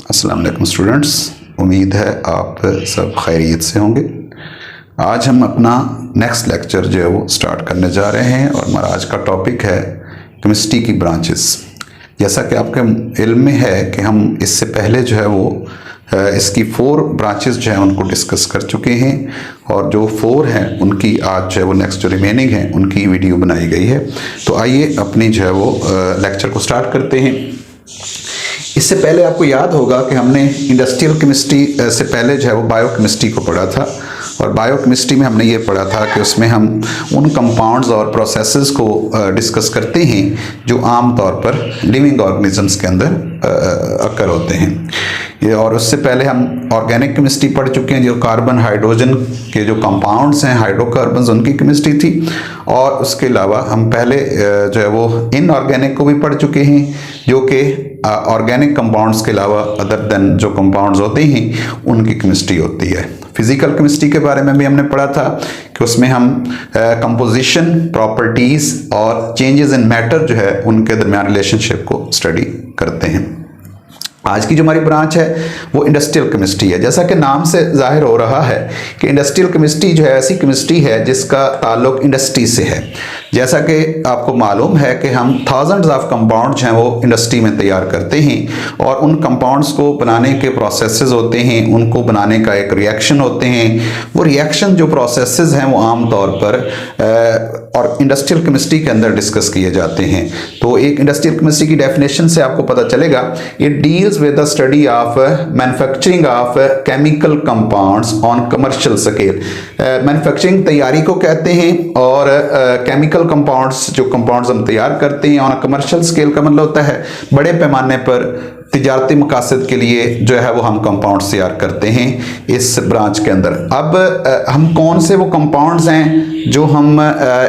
अस्सलाम वालेकुम स्टूडेंट्स, उम्मीद है आप सब खैरियत से होंगे। आज हम अपना नेक्स्ट लेक्चर जो है वो स्टार्ट करने जा रहे हैं और हमारा आज का टॉपिक है केमिस्ट्री की ब्रांचेस। जैसा कि आपके इल्म में है कि हम इससे पहले जो है वो इसकी 4 ब्रांचेस जो है उनको डिस्कस कर चुके हैं और जो 4 हैं उनकी आज जो है वो नेक्स्ट जो रिमेनिंग है उनकी वीडियो बनाई गई है। तो आइए अपनी जो है वो लेक्चर को स्टार्ट करते हैं। इससे पहले आपको याद होगा कि हमने इंडस्ट्रियल केमिस्ट्री से पहले जो है वो बायोकेमिस्ट्री को पढ़ा था और बायोकेमिस्ट्री में हमने ये पढ़ा था कि उसमें हम उन कंपाउंड्स और प्रोसेसेस को डिस्कस करते हैं जो आम तौर पर लिविंग ऑर्गेनिजम्स के अंदर अकर होते हैं। और उससे पहले हम ऑर्गेनिक केमिस्ट्री पढ़ चुके हैं, जो कार्बन हाइड्रोजन के जो कंपाउंड्स हैं हाइड्रोकार्बन्स उनकी केमिस्ट्री थी। और उसके अलावा हम पहले जो है वो इनऑर्गेनिक को भी पढ़ चुके हैं, जो कि ऑर्गेनिक कंपाउंड्स के अलावा अदर देन जो कंपाउंड्स होते हैं उनकी केमिस्ट्री होती है। फिजिकल केमिस्ट्री के बारे में भी हमने पढ़ा था कि उसमें हम कंपोजिशन, प्रॉपर्टीज और चेंजेस इन मैटर जो है उनके दरमियान रिलेशनशिप को स्टडी करते हैं। आज की जो हमारी ब्रांच है वो इंडस्ट्रियल केमिस्ट्री है। जैसा कि नाम से जाहिर हो रहा है कि इंडस्ट्रियल केमिस्ट्री जो है ऐसी केमिस्ट्री है जिसका ताल्लुक इंडस्ट्री से है। जैसा कि आपको मालूम है कि हम थाउजेंड्स ऑफ कंपाउंड्स हैं वो इंडस्ट्री में तैयार करते हैं और उन कंपाउंड्स को बनाने के प्रोसेसेस होते हैं, उनको बनाने का एक रिएक्शन होते हैं। वो रिएक्शन जो प्रोसेसेस हैं वो आम तौर पर और इंडस्ट्रियल केमिस्ट्री के अंदर डिस्कस किए जाते हैं। तो एक इंडस्ट्रियल केमिस्ट्री की डेफिनेशन से आपको पता चलेगा, it deals with the study of manufacturing of chemical compounds on commercial scale. Manufacturing तैयारी को कहते हैं और केमिकल कंपाउंड्स जो कंपाउंड्स हम तैयार करते हैं ऑन कमर्शियल स्केल का मतलब होता है बड़े पैमाने पर तिजारती मकासद के लिए जो है वो हम कंपाउंड्स तैयार करते हैं इस ब्रांच के अंदर। अब हम कौन से वो कंपाउंड्स हैं जो हम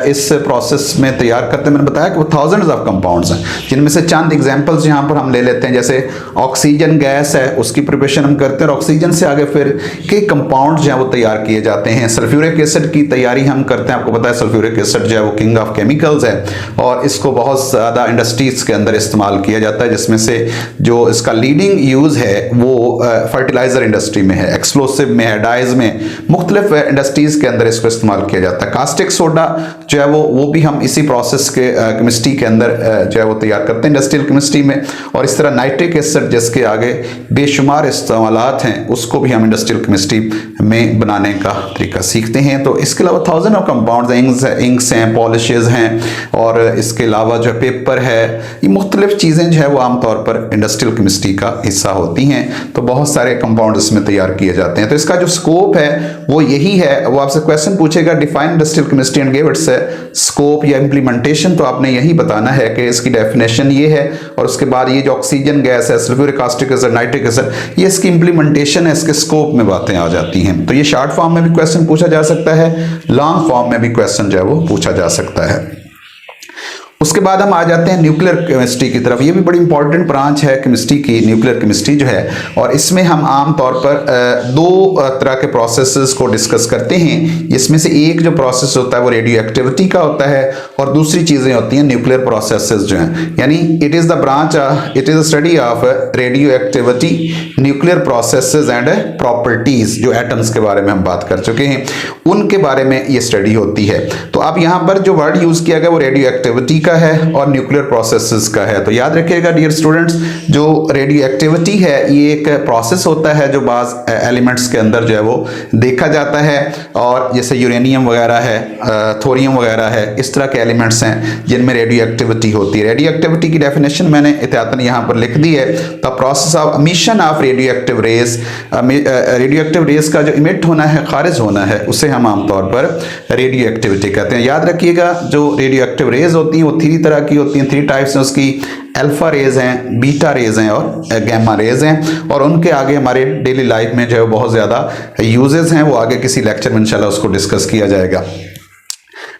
इस प्रोसेस में तैयार करते हैं, मैंने बताया कि वो थाउजेंड्स ऑफ कंपाउंड्स हैं, जिनमें से चंद एग्जांपल्स यहाँ पर हम ले लेते हैं। जैसे ऑक्सीजन गैस है, उसकी प्रिपरेशन हम करते हैं और ऑक्सीजन से आगे फिर कई कंपाउंड जो है वो तैयार किए जाते हैं। सल्फ्यूरिक एसिड की तैयारी हम करते हैं, आपको पता है सल्फ्यूरिक एसिड जो है वो किंग ऑफ केमिकल्स है और इसको बहुत ज़्यादा इंडस्ट्रीज के अंदर इस्तेमाल किया जाता है, जिसमें से जो इसका लीडिंग यूज है वो फर्टिलाइजर इंडस्ट्री में है, एक्सप्लोसिव में है, डाइज में, मुख्तलिफ इंडस्ट्रीज के अंदर इसको इस्तेमाल किया जाता है। कास्टिक सोडा जो है वो भी हम इसी प्रोसेस के केमिस्ट्री के अंदर जो है वो तैयार करते हैं इंडस्ट्रियल केमिस्ट्री में। और इस तरह नाइट्रिक एसिड जिसके आगे बेशुमार इस्तेमालात हैं उसको भी हम इंडस्ट्रियल केमिस्ट्री में बनाने का तरीका सीखते हैं। तो इसके अलावा थाउजेंड ऑफ कंपाउंड्स, इंक्स हैं, पॉलिशेज हैं और इसके अलावा जो पेपर है, ये मुख्तलिफ चीज़ें जो है वो आमतौर पर इंडस्ट्रियल केमिस्ट्री का हिस्सा होती हैं। तो बहुत सारे कंपाउंड इसमें तैयार किए जाते हैं। तो इसका जो स्कोप है वो यही है। वो आपसे क्वेश्चन पूछेगा define industrial chemistry and give its scope या इंप्लीमेंटेशन, तो आपने यही बताना है कि इसकी डेफिनेशन ये है और उसके बाद ये जो ऑक्सीजन गैस है, sulphuric caustic acid, nitric acid, ये इसकी इंप्लीमेंटेशन है, इसके स्कोप में बातें आ जाती हैं। तो ये शॉर्ट फॉर्म में भी क्वेश्चन पूछा जा सकता है, लॉन्ग फॉर्म में भी क्वेश्चन जो है वो पूछा जा सकता है। उसके बाद हम आ जाते हैं न्यूक्लियर केमिस्ट्री की तरफ। ये भी बड़ी इंपॉर्टेंट ब्रांच है केमिस्ट्री की, न्यूक्लियर केमिस्ट्री जो है, और इसमें हम आम तौर पर 2 तरह के प्रोसेसेस को डिस्कस करते हैं। इसमें से एक जो प्रोसेस होता है वो रेडियो एक्टिविटी का होता है और दूसरी चीज़ें होती हैं न्यूक्लियर प्रोसेसेस जो हैं, यानी it is the branch, it is the study of radio activity, nuclear processes and properties. जो एटम्स के बारे में हम बात कर चुके हैं उनके बारे में ये स्टडी होती है। तो अब यहाँ पर जो वर्ड यूज़ किया गया वो रेडियो एक्टिविटी का है और न्यूक्लियर प्रोसेसेस का है। तो याद रखिएगा डियर स्टूडेंट्स, जो रेडियो एक्टिविटी है ये एक प्रोसेस होता है जो बाज एलिमेंट्स के अंदर जो है वो देखा जाता है, और जैसे यूरेनियम वगैरह है, थोरियम वगैरह है, इस तरह के एलिमेंट्स हैं जिनमें रेडियो एक्टिविटी होती है। रेडियो एक्टिविटी की डेफिनेशन मैंने एहतियातन यहाँ पर लिख दी है। The process of emission of radioactive rays, radioactive rays का जो इमिट होना है, खारिज होना है, उसे हम आमतौर पर रेडियो एक्टिविटी कहते हैं। याद रखिएगा जो रेडियो एक्टिव रेज होती हैं वो 3 तरह की होती हैं, 3 टाइप्स हैं उसकी। अल्फा रेज हैं, बीटा रेज हैं और गैमा रेज हैं, और उनके आगे हमारे डेली लाइफ में जो है बहुत ज़्यादा यूजेस हैं, वो आगे किसी लेक्चर में इंशाल्लाह उसको डिस्कस किया जाएगा।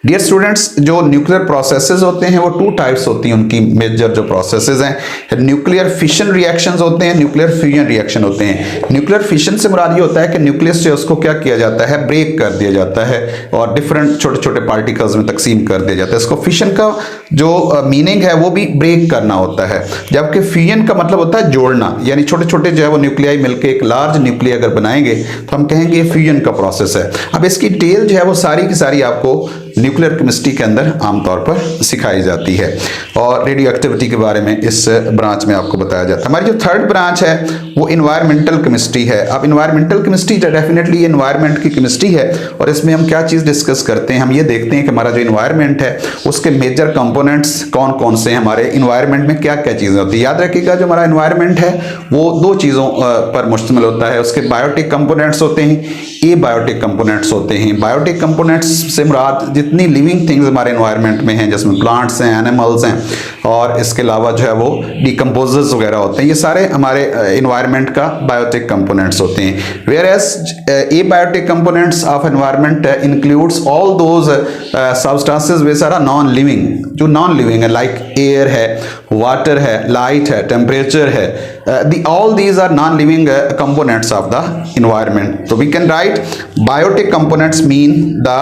डियर स्टूडेंट्स, जो न्यूक्लियर प्रोसेसेस होते हैं वो टू टाइप्स होती हैं, उनकी मेजर जो प्रोसेसेस हैं, न्यूक्लियर फिशन रिएक्शंस होते हैं, न्यूक्लियर फ्यूजन रिएक्शन होते हैं। न्यूक्लियर फिशन से मुराद ये होता है कि न्यूक्लियस जो है उसको क्या किया जाता है, ब्रेक कर दिया जाता है और डिफरेंट छोटे छोटे पार्टिकल्स में तकसीम कर दिया जाता है। इसको फिशन का जो मीनिंग है वो भी ब्रेक करना होता है, जबकि फ्यूजन का मतलब होता है जोड़ना, यानी छोटे छोटे जो है वो न्यूक्लियाई मिलकर एक लार्ज न्यूक्लिया अगर बनाएंगे तो हम कहेंगे ये फ्यूजन का प्रोसेस है। अब इसकी डिटेल जो है वो सारी की सारी आपको न्यूक्लियर केमिस्ट्री के अंदर आमतौर पर सिखाई जाती है और रेडियो एक्टिविटी के बारे में इस ब्रांच में आपको बताया जाता है। हमारी जो थर्ड ब्रांच है वो इन्वायरमेंटल केमिस्ट्री है। अब इन्वायरमेंटल केमिस्ट्री डेफिनेटली इन्वायरमेंट की केमिस्ट्री है और इसमें हम क्या चीज़ डिस्कस करते हैं, हम ये देखते हैं कि हमारा जो इन्वायरमेंट है उसके मेजर कंपोनेंट्स कौन कौन से हैं, हमारे इन्वायरमेंट में क्या क्या चीज़ें होती है। याद रखिएगा जो हमारा इन्वायरमेंट है वो दो चीज़ों पर मुश्तमिल होता है, उसके बायोटिक कंपोनेंट्स होते हैं, ए बायोटिक कंपोनेंट्स होते हैं। बायोटिक कंपोनेंट्स से मुराद जितनी लिविंग थिंग्स हमारे इन्वायरमेंट में हैं, जिसमें प्लांट्स हैं, एनिमल्स हैं और इसके अलावा जो है वो डिकम्पोजर्स वगैरह होते हैं, ये सारे हमारे इन्वायरमेंट का बायोटिक कंपोनेंट्स होते हैं। Whereas abiotic components of environment includes all those substances वे सारा नॉन लिविंग, जो नॉन लिविंग है, लाइक एयर है, वाटर है, लाइट है, टेम्परेचर है, all these are non-living components of the environment. So we can write biotic components mean the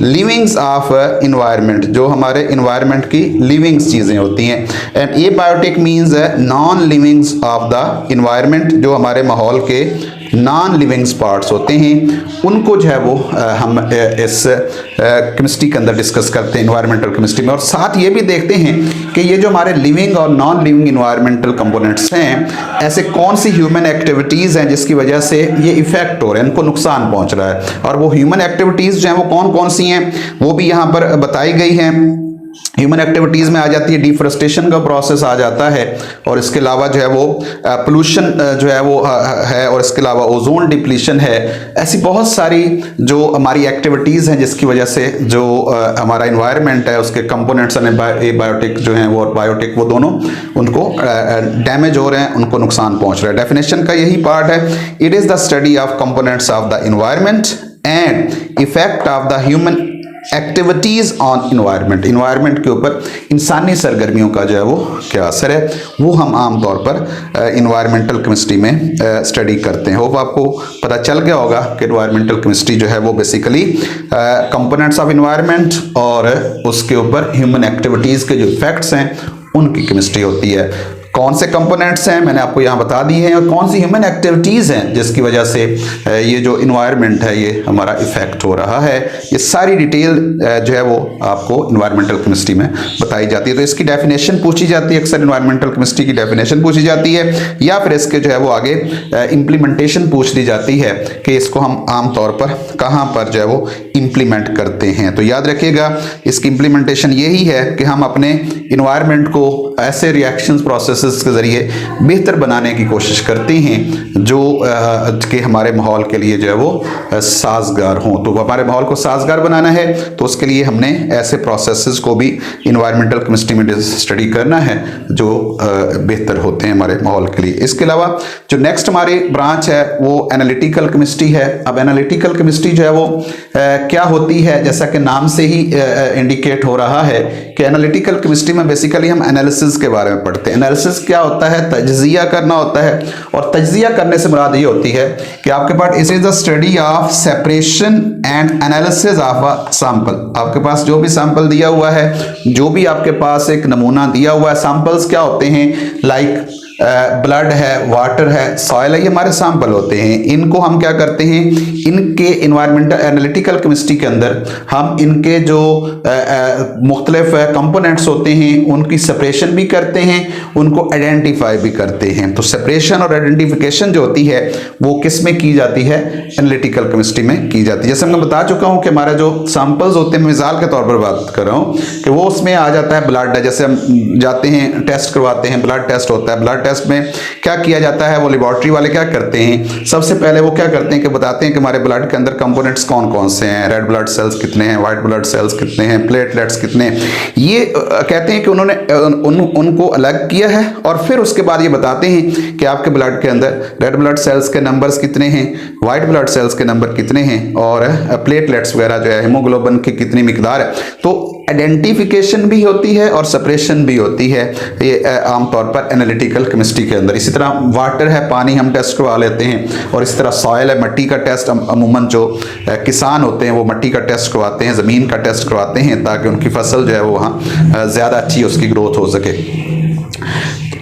livings of environment, जो हमारे environment की living चीज़ें होती हैं, and abiotic means non-livings of the environment, जो हमारे माहौल के नॉन लिविंग पार्ट्स होते हैं, उनको जो है वो हम इस केमिस्ट्री के अंदर डिस्कस करते हैं, इन्वायरमेंटल केमिस्ट्री में। और साथ ये भी देखते हैं कि ये जो हमारे लिविंग और नॉन लिविंग इन्वायरमेंटल कंपोनेंट्स हैं, ऐसे कौन सी ह्यूमन एक्टिविटीज़ हैं जिसकी वजह से ये इफेक्ट हो रहे हैं, इनको नुकसान पहुंच रहा है, और वो ह्यूमन एक्टिविटीज़ जो हैं वो कौन कौन सी हैं वो भी यहाँ पर बताई गई हैं। ह्यूमन एक्टिविटीज़ में आ जाती है डिफोरेस्टेशन का प्रोसेस आ जाता है, और इसके अलावा जो है वो पोल्यूशन जो है वो है, और इसके अलावा ओजोन डिप्लीशन है। ऐसी बहुत सारी जो हमारी एक्टिविटीज़ हैं जिसकी वजह से जो हमारा इन्वायरमेंट है उसके कंपोनेंट्स ए बायोटिक जो हैं वो और बायोटिक वो दोनों उनको डैमेज हो रहे हैं, उनको नुकसान पहुंच रहा है। डेफिनेशन का यही पार्ट है, it is the study of components of the environment and effect of the human activities on environment, environment के ऊपर इंसानी सरगर्मियों का जो है वो क्या असर है, वो हम आम तौर पर इन्वायरमेंटल केमिस्ट्री में स्टडी करते हैं। होप आपको पता चल गया होगा कि इन्वायरमेंटल केमिस्ट्री जो है वो बेसिकली कंपोनेंट्स ऑफ इन्वायरमेंट और उसके ऊपर ह्यूमन एक्टिविटीज़ के जो इफेक्ट्स हैं उनकी केमिस्ट्री होती है। कौन से कंपोनेंट्स हैं मैंने आपको यहाँ बता दी हैं, और कौन सी ह्यूमन एक्टिविटीज़ हैं जिसकी वजह से ये जो इन्वायरमेंट है ये हमारा इफेक्ट हो रहा है, ये सारी डिटेल जो है वो आपको इन्वायरमेंटल केमिस्ट्री में बताई जाती है। तो इसकी डेफिनेशन पूछी जाती है, अक्सर इन्वायरमेंटल केमिस्ट्री की डेफिनेशन पूछी जाती है, या फिर इसके जो है वो आगे इम्प्लीमेंटेशन पूछ ली जाती है कि इसको हम आमतौर पर कहाँ पर जो है वो इम्प्लीमेंट करते हैं। तो याद रखिएगा इसकी इम्प्लीमेंटेशन यही है कि हम अपने इन्वायरमेंट को ऐसे रिएक्शंस प्रोसेस के जरिए बेहतर बनाने की कोशिश करते हैं जो कि हमारे माहौल के लिए जो है वो साजगार हों। तो हमारे माहौल को साजगार बनाना है तो उसके लिए हमने ऐसे प्रोसेसेस को भी इन्वायरमेंटल केमिस्ट्री में स्टडी करना है जो बेहतर होते हैं हमारे माहौल के लिए। इसके अलावा जो नेक्स्ट हमारी ब्रांच है वो एनालिटिकल केमिस्ट्री है। अब एनालिटिकल केमिस्ट्री जो है वो क्या होती है, जैसा कि नाम से ही इंडिकेट हो रहा है कि एनालिटिकल केमिस्ट्री में बेसिकली हम एनालिसिस के बारे में पढ़ते हैं। एनालिसिस क्या होता है, तज्जिया करना होता है, और तज्जिया करने से मुराद ये होती है कि आपके पास it is the study of separation and analysis of a sample. आपके पास जो भी सैंपल दिया हुआ है, जो भी आपके पास एक नमूना दिया हुआ है, सैंपल्स क्या होते हैं, लाइक ब्लड है, वाटर है, सॉइल है, ये हमारे सैंपल होते हैं। इनको हम क्या करते हैं, इनके इन्वायरमेंटल एनालिटिकल केमिस्ट्री के अंदर हम इनके जो मुख्तलिफ कंपोनेंट्स होते हैं उनकी सेपरेशन भी करते हैं, उनको आइडेंटिफाई भी करते हैं। तो सेपरेशन और आइडेंटिफिकेशन जो होती है वो किस में की जाती है, एनालिटिकल केमिस्ट्री में की जाती है। जैसे मैं बता चुका हूँ कि हमारे जो सैंपल्स होते हैं, मिसाल के तौर पर बात कर रहा हूँ कि वो उसमें आ जाता है ब्लड है, जैसे हम जाते हैं टेस्ट करवाते हैं, ब्लड टेस्ट होता है, ब्लड टेस्ट टेस्ट में क्या किया जाता है, वो लेबोरेटरी वाले क्या करते हैं, सबसे पहले वो क्या करते हैं कि बताते हैं कि हमारे ब्लड के अंदर कंपोनेंट्स कौन कौन से हैं, रेड ब्लड सेल्स कितने हैं, व्हाइट ब्लड सेल्स कितने हैं, प्लेटलेट्स कितने हैं। ये कहते हैं कि उन्होंने उनको अलग किया है और फिर उसके बाद ये बताते हैं कि आपके ब्लड के अंदर रेड ब्लड सेल्स के नंबर्स कितने हैं, व्हाइट ब्लड सेल्स के नंबर कितने हैं और प्लेटलेट्स वगैरह जो है हीमोग्लोबिन की कितनी मिकदार है। तो आइडेंटिफिकेशन भी होती है और सेपरेशन भी होती है ये आमतौर पर एनालिटिकल केमिस्ट्री के अंदर। इसी तरह वाटर है, पानी हम टेस्ट करवा लेते हैं, और इसी तरह सॉइल है, मिट्टी का टेस्ट अमूमन जो किसान होते हैं वो मिट्टी का टेस्ट करवाते हैं, ज़मीन का टेस्ट करवाते हैं ताकि उनकी फसल जो है वो वहाँ ज़्यादा अच्छी उसकी ग्रोथ हो सके।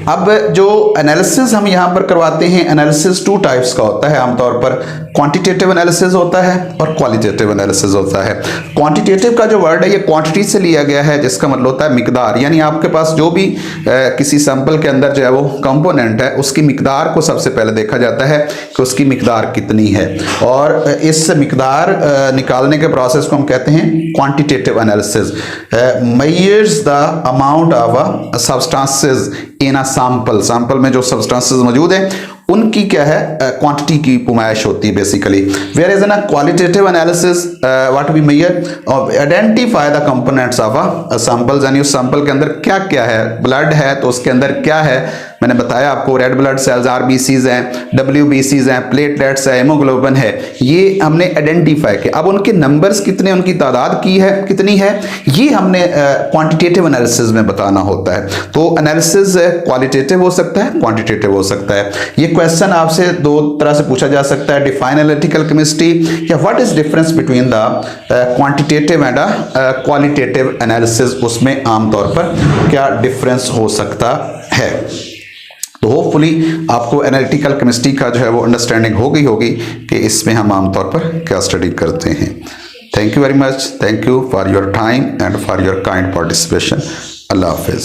अब जो एनालिसिस हम यहाँ पर करवाते हैं, एनालिसिस 2 टाइप्स का होता है आमतौर पर, क्वांटिटेटिव एनालिसिस होता है और क्वालिटेटिव एनालिसिस होता है। क्वांटिटेटिव का जो वर्ड है ये क्वांटिटी से लिया गया है, जिसका मतलब होता है मिकदार, यानी आपके पास जो भी किसी सैंपल के अंदर जो है वो कंपोनेंट है उसकी मिकदार को सबसे पहले देखा जाता है कि उसकी मिकदार कितनी है, और इस मिकदार निकालने के प्रोसेस को हम कहते हैं quantitative analysis. Measures the amount of substances in a sample में जो सब्सटेंसेस मौजूद हैं उनकी क्या है क्वांटिटी की पुमाइश होती है basically. Where is in a qualitative analysis what we measure identify the components of a sample, यानी उस सैंपल के अंदर क्या क्या है, ब्लड है तो उसके अंदर क्या है, मैंने बताया आपको रेड ब्लड सेल्स आरबीसीज हैं, डब्ल्यूबीसीज हैं, प्लेटलेट्स है, हीमोग्लोबिन है, ये हमने आइडेंटिफाई किया। अब उनके नंबर्स कितने, उनकी तादाद की है कितनी है, ये हमने क्वांटिटेटिव एनालिसिस में बताना होता है। तो एनालिसिस क्वालिटेटिव हो सकता है, क्वांटिटेटिव हो सकता है। ये क्वेश्चन आपसे 2 तरह से पूछा जा सकता है, डिफाइन एनालिटिकल केमिस्ट्री या what is difference between the quantitative and qualitative analysis, उसमें आमतौर पर क्या डिफरेंस हो सकता है। तो होपफुली आपको एनालिटिकल केमिस्ट्री का जो है वो अंडरस्टैंडिंग हो गई होगी कि इसमें हम आमतौर पर क्या स्टडी करते हैं। Thank you very much, thank you for your time and for your kind participation. अल्लाह हाफिज़।